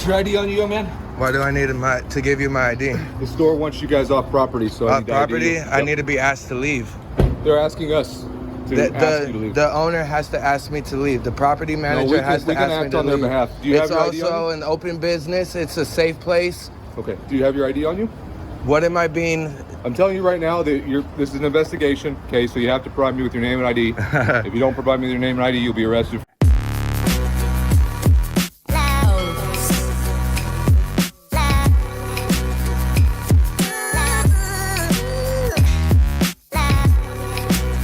got your ID on you, young man? Why do I need to give you my ID? The store wants you guys off property, so I Off need the property? ID. I need to be asked to leave. They're asking us to ask you to leave. The owner has to ask me to leave. The property manager has to ask me to leave. We can act on their behalf. Do you have your ID on you? It's also an open business. It's a safe place. Okay. Do you have your ID on you? What am I being? I'm telling you right now that this is an investigation. Okay, so you have to provide me with your name and ID. If you don't provide me with your name and ID, you'll be arrested.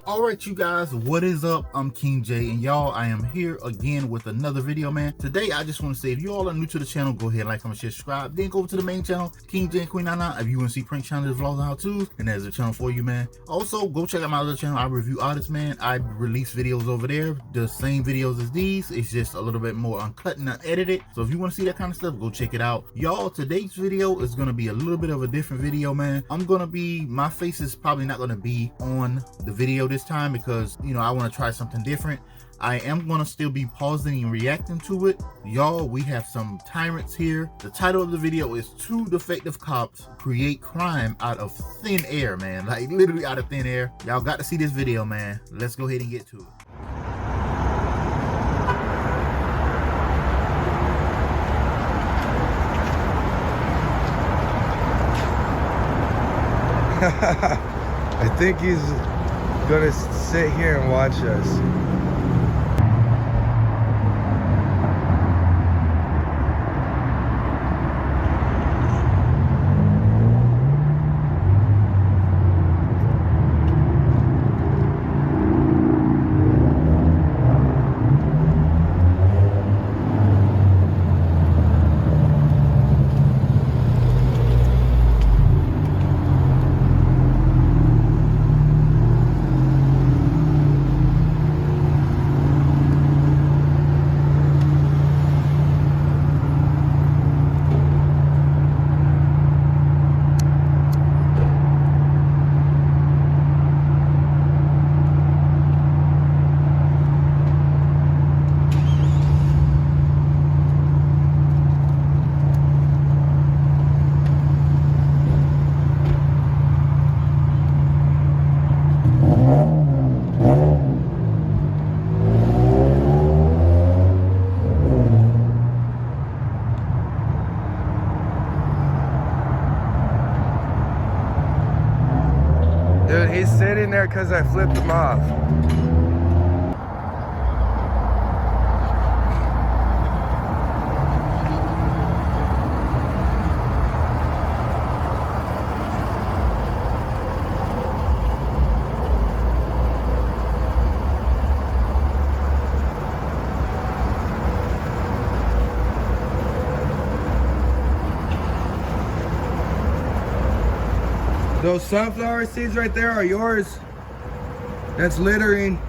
Alright you guys, what is up? I'm King J, and y'all, I am here again with another video, man. Today I just want to say, if you all are new to the channel, go ahead, like, comment, share, subscribe, then go over to the main channel, King J and Queen Nana. If you want to see prank channels, vlogs, and how-tos, then there's a channel for you, man. Also, go check out my other channel. I review audits, man. I release videos over there, the same videos as these. It's just a little bit more uncut and unedited. So if you want to see that kind of stuff, go check it out. Y'all, today's video is going to be a little bit of a different video, man. My face is probably not going to be on the video this time because, you know, I want to try something different. I am going to still be pausing and reacting to it. Y'all, we have some tyrants here. The title of the video is Two Defective Cops Create Crime Out of Thin Air, man. Like, literally out of thin air. Y'all got to see this video, man. Let's go ahead and get to it. I think he's gonna sit here and watch us. Dude, he's sitting there because I flipped him off. Those sunflower seeds right there are yours. That's littering.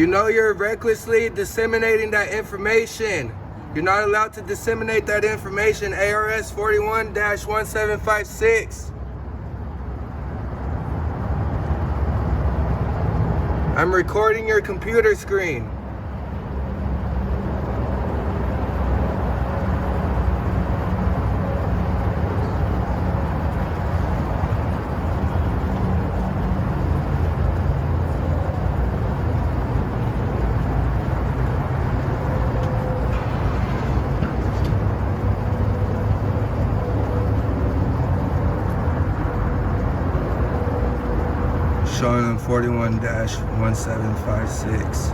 You know you're recklessly disseminating that information. You're not allowed to disseminate that information. ARS 41-1756. I'm recording your computer screen. Showing them 41-1756.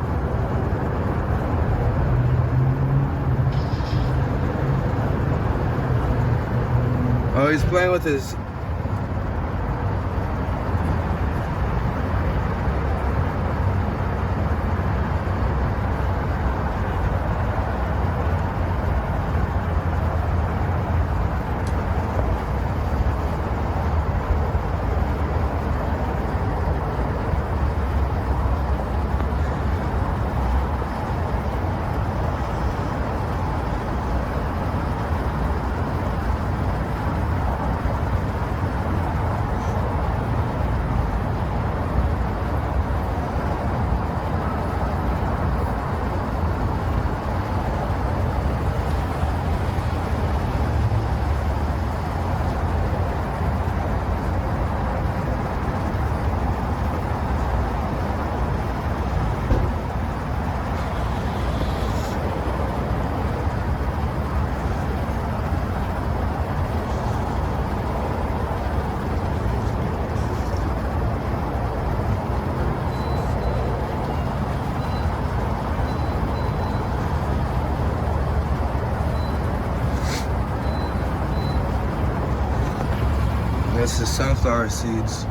Oh, he's playing with his... This is sunflower seeds.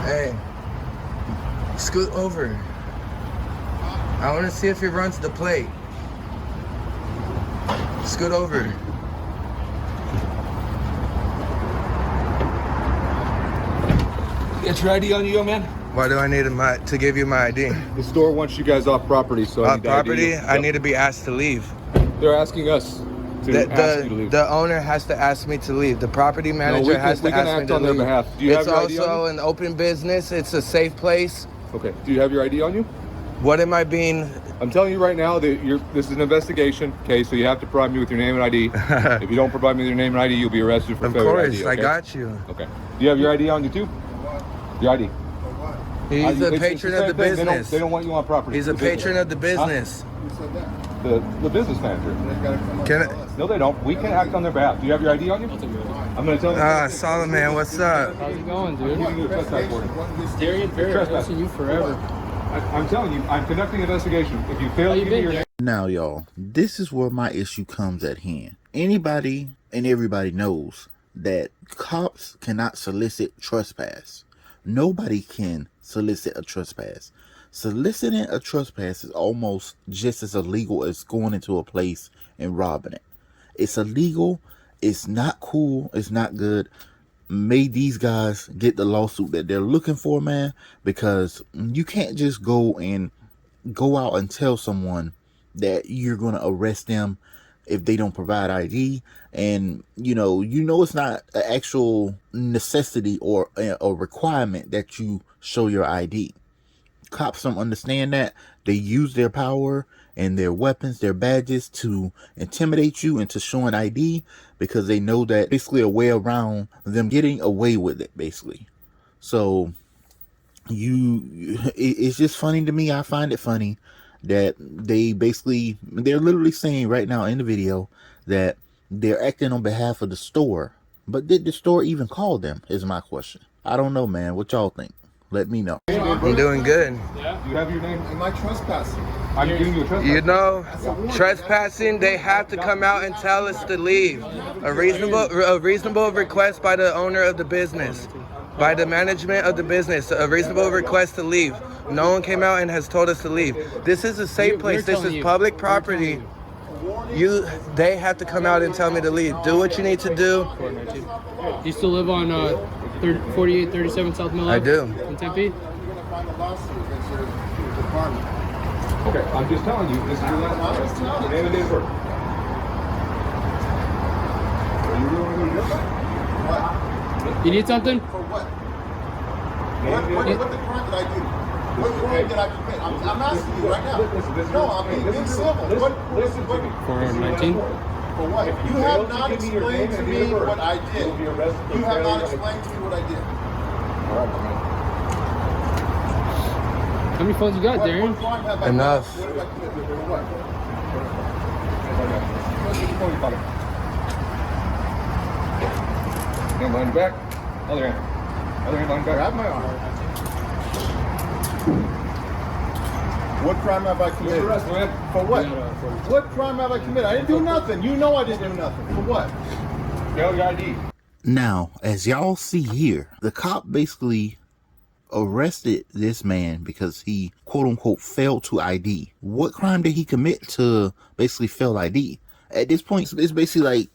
Hey, scoot over. I want to see if he runs the plate. Scoot over. Get your ID on you, young man? Why do I need to give you my ID? The store wants you guys off property, so I Off need the ID. property? I Yep. need to be asked to leave. They're asking us to ask you to leave. The owner has to ask me to leave. The property manager has to we can ask me act to on their leave. behalf. Do you have It's your ID on also you? an open business. It's a safe place. Okay. Do you have your ID on you? What am I being? I'm telling you right now that this is an investigation, okay? So you have to provide me with your name and ID. If you don't provide me with your name and ID, you'll be arrested for Of failure course, ID, okay? I got you. Okay. Do you have your ID on you too? Your ID. He's It's a the patron same of the thing. business. They don't want you on property. He's a patron of the business. Who said that? The business manager. They gotta come up Can to I- us. No, they don't. We can act on their behalf. Do you have your ID on you? I'm going to tell you. Solomon, what's up? How's it going, I'm dude? giving you a trespass warning. Darian Barrett, I've Trespass. seen you forever. I'm telling you, I'm conducting an investigation. If you fail How to you give me been, your Jay? name. Now, y'all, this is where my issue comes at hand. Anybody and everybody knows that cops cannot solicit trespass. Nobody can solicit a trespass. Soliciting a trespass is almost just as illegal as going into a place and robbing it. It's illegal. It's not cool. It's not good. May these guys get the lawsuit that they're looking for, man, because you can't just go out and tell someone that you're going to arrest them if they don't provide ID. And you know it's not an actual necessity or a requirement that you show your ID. Cops don't understand that. They use their power and their weapons, their badges, to intimidate you into showing ID, because they know that basically a way around them getting away with it, basically. So it's just funny to me. I find it funny that they're literally saying right now in the video that they're acting on behalf of the store. But did the store even call them, is my question. I don't know, man. What y'all think? Let me know. I'm doing good. Yeah? Do you have your name? Am I trespassing? I'm giving you a trespass. You know, trespassing, they have to come out and tell us to leave. A reasonable request by the owner of the business, by the management of the business, a reasonable request to leave. No one came out and has told us to leave. This is a safe place. This is public property. They have to come out and tell me to leave. Do what you need to do. Do you still live on 4837 South Mill? I do. In Tempe? Okay, I'm just telling you, this is your last name and date of birth. Are you really want to go to jail? You need something? For what? What the crime did I do? What crime did I commit? I'm asking you right now. No, I'm being civil. What? 419? For what? You have not explained to me what I did. You have not explained to me what I did. All right, man. How many phones you got, Darren? What crime have I Enough. done? What did I commit? For what? Hand behind your back. Other hand. Other hand behind your back. Grab my arm. What crime have I committed? Arrest, man. For what? What crime have I committed? I didn't do nothing. You know I didn't do nothing. For what? Get your ID. Now, as y'all see here, the cop basically arrested this man because he, quote unquote, failed to ID. What crime did he commit to basically fail ID? At this point, it's basically like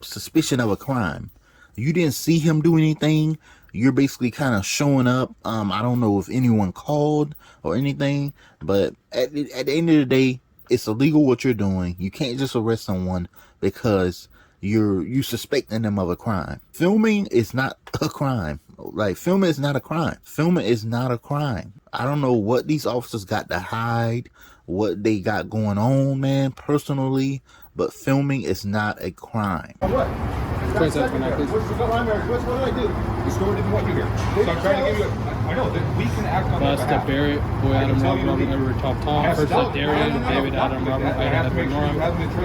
suspicion of a crime. You didn't see him do anything. You're basically kind of showing up. I don't know if anyone called or anything, but at the end of the day, it's illegal what you're doing. You can't just arrest someone because you suspecting them of a crime. Filming is not a crime. Like, filming is not a crime. Filming is not a crime. I don't know what these officers got to hide, what they got going on, man, personally, but filming is not a crime. What? What's that one, please? What's the primary? What did I do? The store didn't want you here. So I'm trying to give you I know that we can act on That's that the behalf. Barrett, Boy Adam, Robert, Edward, Top Tom. First up, Darren, David, Adam, Robert, Edward, Norm.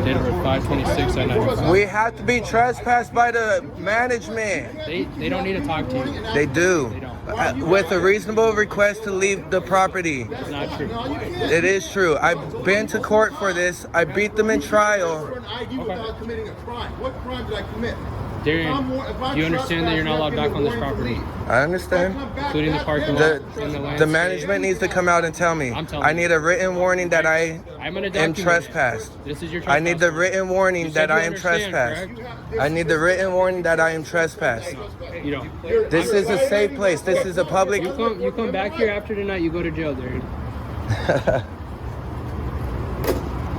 Date of birth 526 at 95. We have to be trespassed by the management. They don't need to talk to you. They do. They don't. With a reasonable request to leave the property. It's not true. It is true. I've been to court for this. I beat them in trial. An ID without committing a crime. What crime did I commit? Darren, do you understand that you're not allowed back on this property? I understand. Including the parking lot and the landscape. The management needs to come out and tell me. I'm telling I you. need a written warning that I I'm gonna am document trespassed. it. This is your I need the trespass. written warning You that said you I am understand, trespassed. correct? I need the written warning that I am trespassed. You don't. This is a safe place. This is a public. You come back here after tonight, you go to jail, Darren.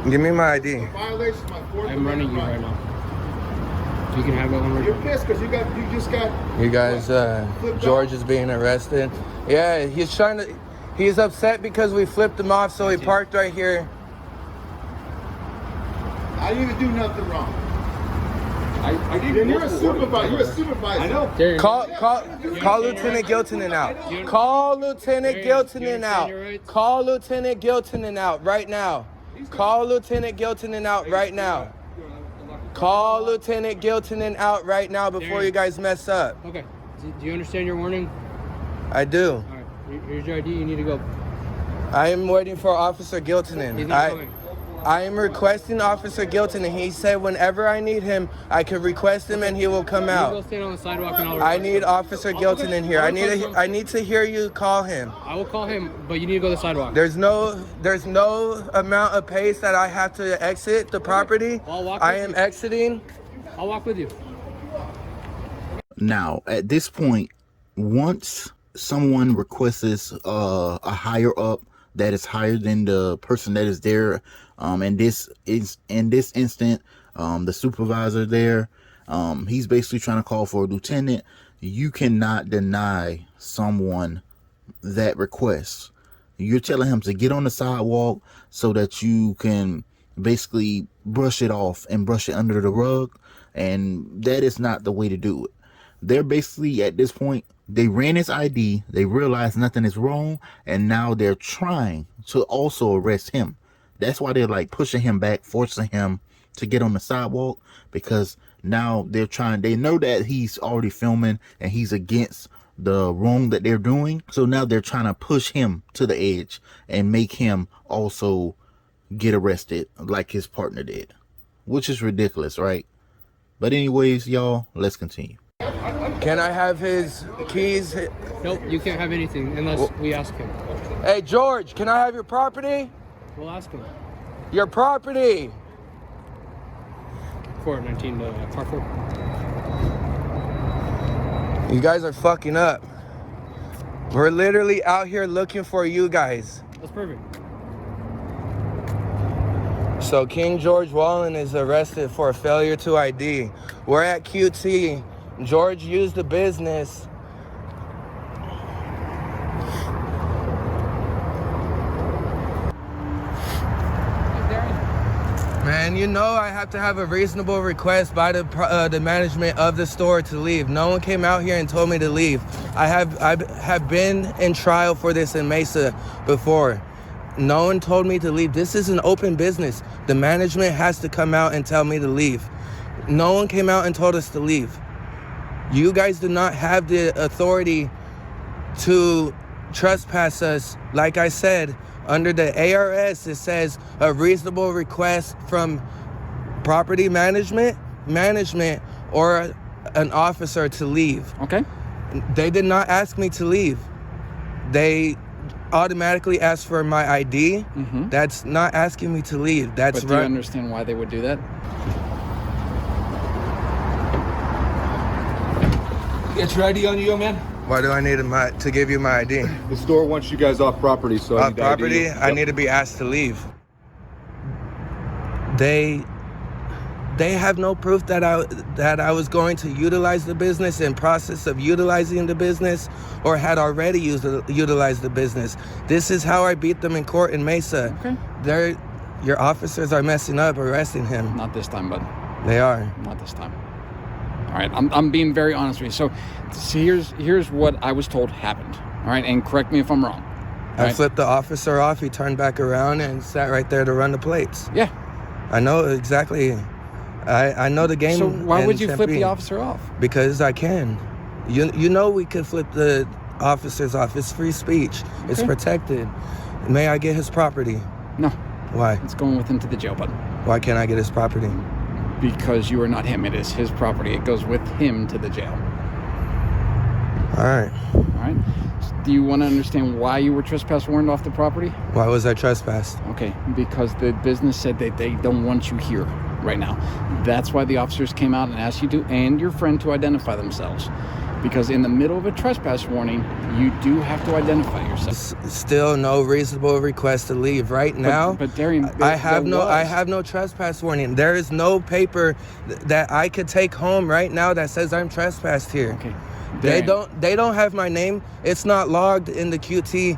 Give me my ID. Violation of my Fourth I'm running you right Amendment now. You can have that one You're right pissed because you just got. You guys, George is being arrested. Yeah, he's upset because we flipped him off, so he parked right here. I didn't even do nothing wrong. I didn't. And you're a supervisor. You're a supervisor. I know. Darren, Call Lieutenant Giltonen out. Call Lieutenant Giltonen out. Call Lieutenant Giltonen out right now. Call Lieutenant Giltonen out right now. Call Lieutenant Giltonen out right now before you guys mess up. Okay. Do you understand your warning? I do. All right. Here's your ID. You need to go. I am waiting for Officer Giltonen. He's not coming. I am requesting Officer Gilton, and he said whenever I need him, I can request him and he will come Go out. stand on the sidewalk and I'll I need Officer Gilton in here. I need to hear you call him. I will call him, but you need to go to the sidewalk. There's no amount of pace that I have to exit the property. I'll walk I with am you. exiting. I'll walk with you. Now, at this point, once someone requests a higher up that is higher than the person that is there, and this is in this instant, the supervisor there, he's basically trying to call for a lieutenant. You cannot deny someone that request. You're telling him to get on the sidewalk so that you can basically brush it off and brush it under the rug, and that is not the way to do it. They're basically, at this point, they ran his ID, they realized nothing is wrong, and now they're trying to also arrest him. That's why they're like pushing him back, forcing him to get on the sidewalk, because now they know that he's already filming and he's against the wrong that they're doing. So now they're trying to push him to the edge and make him also get arrested like his partner did, which is ridiculous, right? But anyways, y'all, let's continue. Can I have his keys? Nope, you can't have anything unless we ask him. Hey, George, can I have your property? We'll ask him. Your property. 419 car 4. You guys are fucking up. We're literally out here looking for you guys. That's perfect. So King George Wallen is arrested for failure to ID. We're at QT. George used the business. Man, you know I have to have a reasonable request by the management of the store to leave. No one came out here and told me to leave. I have been in trial for this in Mesa before. No one told me to leave. This is an open business. The management has to come out and tell me to leave. No one came out and told us to leave. You guys do not have the authority to trespass us. Like I said, under the ARS, it says a reasonable request from property management, or an officer to leave. Okay. They did not ask me to leave. They automatically asked for my ID. Mm-hmm. That's not asking me to leave. That's But do you understand why they would do that? Get your ID on you, young man. Why do I need to give you my ID? The store wants you guys off property, so I Off need to ID property, you. I need to be asked to leave. They have no proof that I was going to utilize the business, in process of utilizing the business, or had already utilized the business. This is how I beat them in court in Mesa. Okay. Your officers are messing up, arresting him. Not this time, bud. They are. Not this time. All right, I'm being very honest with you. So here's what I was told happened. All right, and correct me if I'm wrong. I flipped the officer off. He turned back around and sat right there to run the plates. Yeah. I know exactly. I know the game. So why would you flip Tempe. the officer off? Because I can. You know we could flip the officers off. It's free speech. Okay. It's protected. May I get his property? No. Why? It's going with him to the jail, bud. Why can't I get his property? Because you are not him. It is his property. It goes with him to the jail. All right. All right. Do you want to understand why you were trespass warned off the property? Why was I trespassed? Okay, because the business said that they don't want you here right now. That's why the officers came out and asked you to, and your friend, to identify themselves. Because in the middle of a trespass warning, you do have to identify yourself. Still no reasonable request to leave right now. But Darian, I have no trespass warning. There is no paper that I could take home right now that says I'm trespassed here. Okay. Darian. They don't have my name. It's not logged in the QT.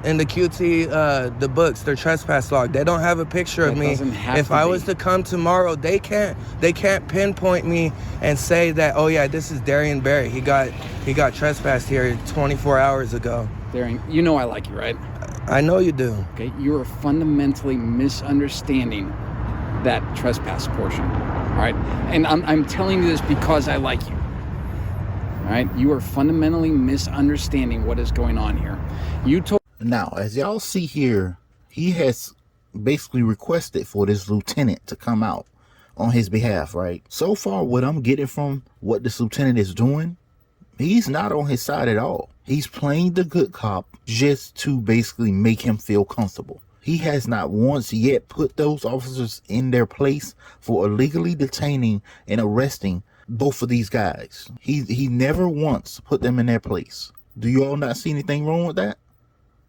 The books, they're trespass log. They don't have a picture of me. If I was to come tomorrow, they can't pinpoint me and say that, oh yeah, this is Darian Berry. He got trespassed here 24 hours ago. Darian, you know I like you, right? I know you do. Okay, you are fundamentally misunderstanding that trespass portion. All right, and I'm telling you this because I like you. All right, you are fundamentally misunderstanding what is going on here. You told. Now, as y'all see here, he has basically requested for this lieutenant to come out on his behalf, right? So far, what I'm getting from what this lieutenant is doing, he's not on his side at all. He's playing the good cop just to basically make him feel comfortable. He has not once yet put those officers in their place for illegally detaining and arresting both of these guys. He never once put them in their place. Do you all not see anything wrong with that?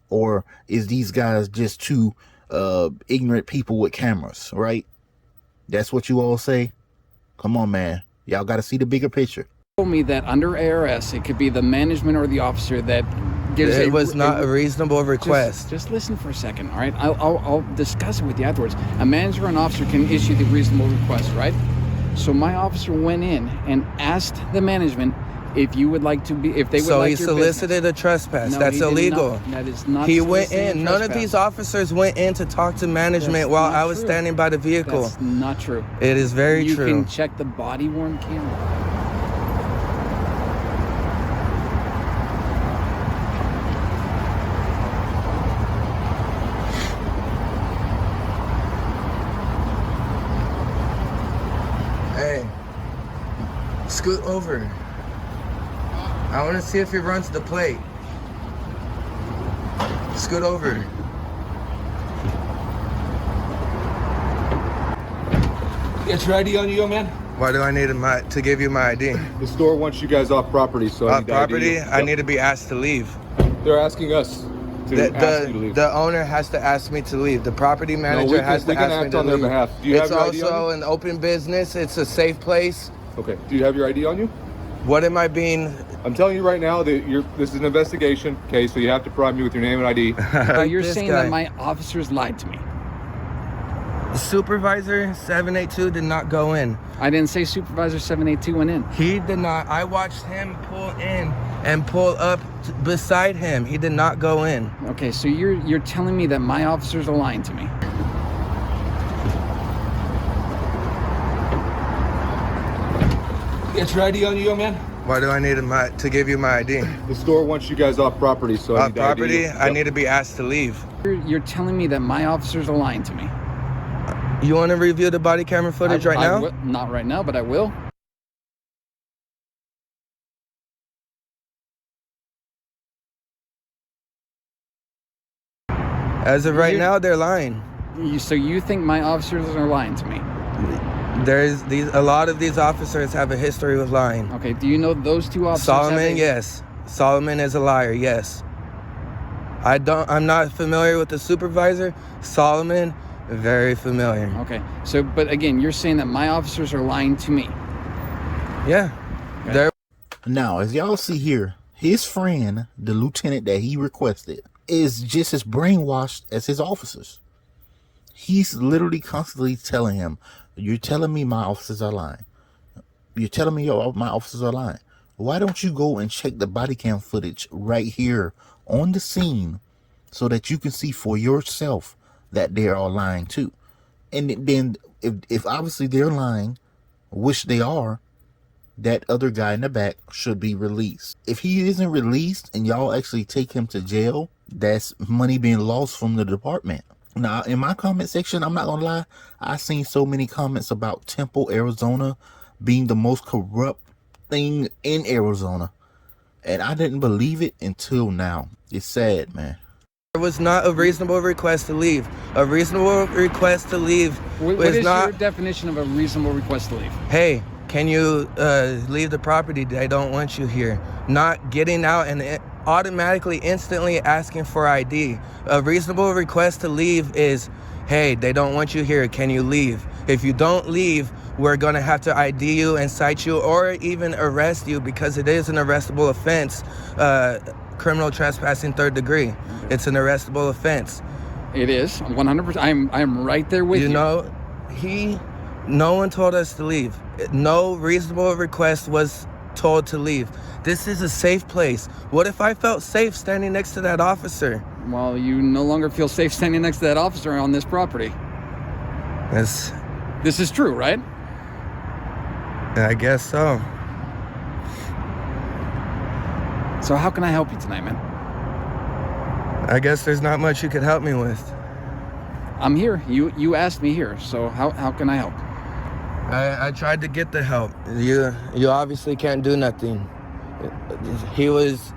Or is these guys just two ignorant people with cameras, right? That's what you all say? Come on, man. Y'all got to see the bigger picture. Told me that under ARS, it could be the management or the officer that gives It was not a reasonable request. Just listen for a second, all right? I'll discuss it with you afterwards. A manager or an officer can issue the reasonable request, right? So my officer went in and asked the management if you would like to be, if they would like your business. So he solicited a trespass. No, That's he did illegal. not. That is not. He went soliciting in. a None of trespass. these officers went in to talk to management That's while not I was true. standing by the vehicle. That's not true. It is very You true. can check the body worn camera. Hey, scoot over. I want to see if he runs the plate. Scoot over. Get your ID on you, young man. Why do I need to give you my ID? The store wants you guys off property, so I Off need the ID. property? I Yep. need to be asked to leave. They're asking us to ask you to leave. The owner has to ask me to leave. The property manager has to we can ask me act to on their leave. behalf. Do you It's have your ID also on an open business. It's a safe place. you? Okay. Do you have your ID on you? What am I being? I'm telling you right now that this is an investigation case, so you have to provide me with your name and ID. So you're This saying guy. that my officers lied to me. Supervisor 782 did not go in. I didn't say Supervisor 782 went in. He did not. I watched him pull in and pull up beside him. He did not go in. Okay, so you're telling me that my officers are lying to me. Get your ID on you, young man. Why do I need to give you my ID? The store wants you guys off property, so I Off need the ID. property? I Yep. need to be asked to leave. You're telling me that my officers are lying to me. You want to review the body camera footage right now? Not right now, but I will. As of right now, they're lying. So you think my officers are lying to me? A lot of these officers have a history with lying. Okay, do you know those two officers? have Solomon, a- yes. Solomon is a liar, yes. I'm not familiar with the supervisor. Solomon, very familiar. Okay, so but again, you're saying that my officers are lying to me. Yeah. Okay. They're Now, as y'all see here, his friend, the lieutenant that he requested, is just as brainwashed as his officers. He's literally constantly telling him, you're telling me my officers are lying. You're telling me my officers are lying. Why don't you go and check the body cam footage right here on the scene so that you can see for yourself that they are lying too? And then if obviously they're lying, which they are, that other guy in the back should be released. If he isn't released and y'all actually take him to jail, that's money being lost from the department. Now, in my comment section, I'm not gonna lie, I seen so many comments about Temple, Arizona being the most corrupt thing in Arizona, and I didn't believe it until now. It's sad, man. There was not a reasonable request to leave. A reasonable request to leave What was is not, your definition of a reasonable request to leave? hey, can you leave the property? They don't want you here. Not getting out and automatically, instantly asking for ID. A reasonable request to leave is, hey, they don't want you here. Can you leave? If you don't leave, we're going to have to ID you and cite you or even arrest you because it is an arrestable offense. Criminal trespassing 3rd degree. It's an arrestable offense. It is 100%. I'm right there with you. You know, no one told us to leave. No reasonable request was told to leave. This is a safe place. What if I felt safe standing next to that officer? Well, you no longer feel safe standing next to that officer on this property. Yes, This is true, right? I guess so. So how can I help you tonight, man? I guess there's not much you could help me with. I'm here. You asked me here, so how can I help? I tried to get the help. You obviously can't do nothing. He was,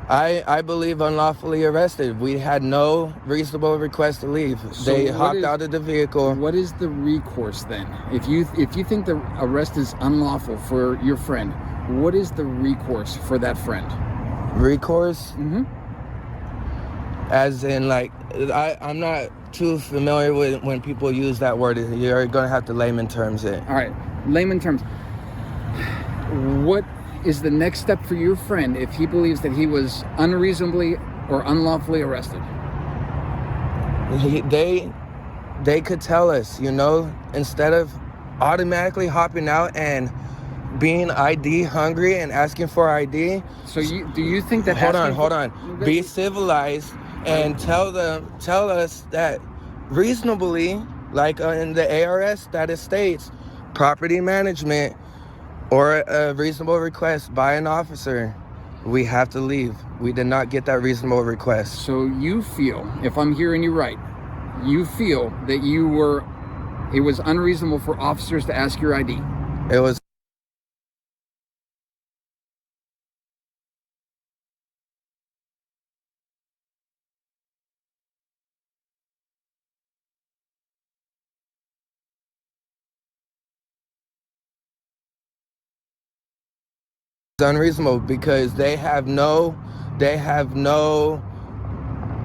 I believe, unlawfully arrested. We had no reasonable request to leave. So They hopped out of the vehicle. What is the recourse then? If you think the arrest is unlawful for your friend, what is the recourse for that friend? Recourse? Mm-hmm. As in, like, I'm not too familiar with when people use that word. You're gonna have to layman terms it. All right, layman terms. What is the next step for your friend if he believes that he was unreasonably or unlawfully arrested? They could tell us, you know, instead of automatically hopping out and being ID hungry and asking for ID. So do you think that? Hold on. Be civilized and tell us that reasonably, like in the ARS, that it states property management or a reasonable request by an officer, we have to leave. We did not get that reasonable request. So you feel, if I'm hearing you right, you feel that it was unreasonable for officers to ask your ID. It was unreasonable because they have no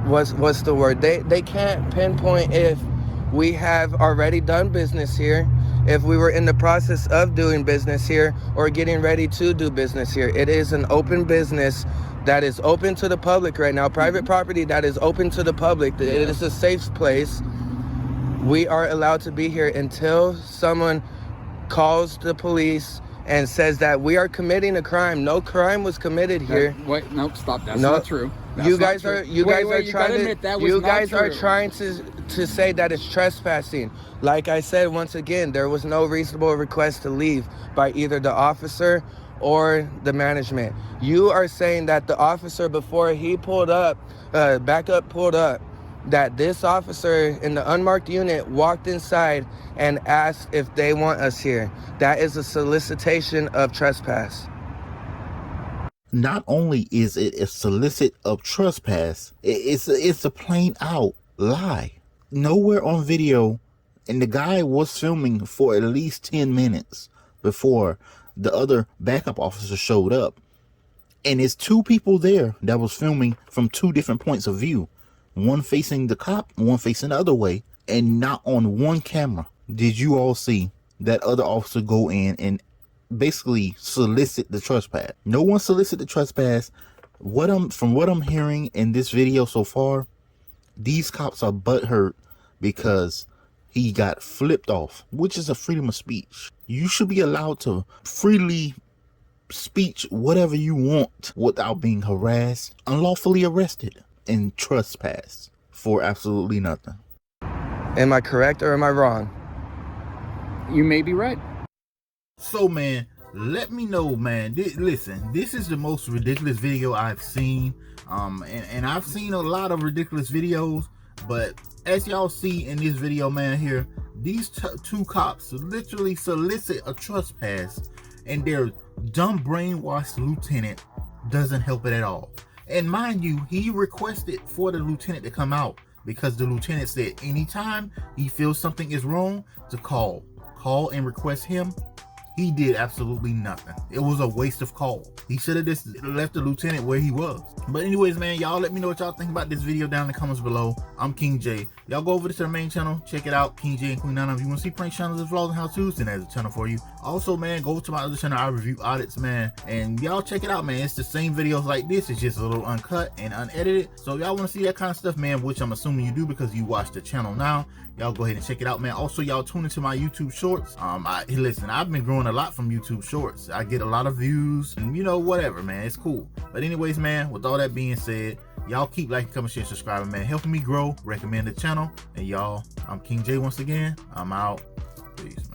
what's the word, they can't pinpoint if we have already done business here, if we were in the process of doing business here, or getting ready to do business here. It is an open business that is open to the public right now, private property that is open to the public. It is a safe place. We are allowed to be here until someone calls the police and says that we are committing a crime. No crime was committed here. Wait, nope, stop. That's not true. You guys are trying to say that it's trespassing. Like I said, once again, there was no reasonable request to leave by either the officer or the management. You are saying that the officer, before he pulled up, pulled up, that this officer in the unmarked unit walked inside and asked if they want us here. That is a solicitation of trespass. Not only is it a solicit of trespass, it's a plain out lie. Nowhere on video, and the guy was filming for at least 10 minutes before the other backup officer showed up. And it's two people there that was filming from two different points of view. One facing the cop, one facing the other way, and not on one camera did you all see that other officer go in and basically solicit the trespass. No one solicited the trespass. From what I'm hearing in this video so far, these cops are butthurt because he got flipped off, which is a freedom of speech. You should be allowed to freely speech whatever you want without being harassed, unlawfully arrested, and trespass for absolutely nothing. Am I correct or am I wrong? You may be right. So man, let me know, man. Listen, this is the most ridiculous video I've seen. And I've seen a lot of ridiculous videos, but as y'all see in this video, man, here, these two cops literally solicit a trespass, and their dumb brainwashed lieutenant doesn't help it at all. And mind you, he requested for the lieutenant to come out because the lieutenant said anytime he feels something is wrong to call and request him. He did absolutely nothing. It was a waste of call. He should have just left the lieutenant where he was. But anyways, man, y'all let me know what y'all think about this video down in the comments below. I'm King J. Y'all go over to the main channel, check it out, King J and Queen Nana. If you want to see prank channels and vlogs and how-tos, then there's a channel for you. Also, man, go over to my other channel, I review audits, man. And y'all check it out, man. It's the same videos like this. It's just a little uncut and unedited. So if y'all want to see that kind of stuff, man, which I'm assuming you do because you watch the channel now, y'all go ahead and check it out, man. Also, y'all tune into my YouTube shorts. Listen, I've been growing a lot from YouTube shorts. I get a lot of views and, you know, whatever, man. It's cool. But anyways, man, with all that being said, y'all keep liking, comment, share, subscribing, man. Helping me grow, recommend the channel. And y'all, I'm King J once again. I'm out. Peace, man.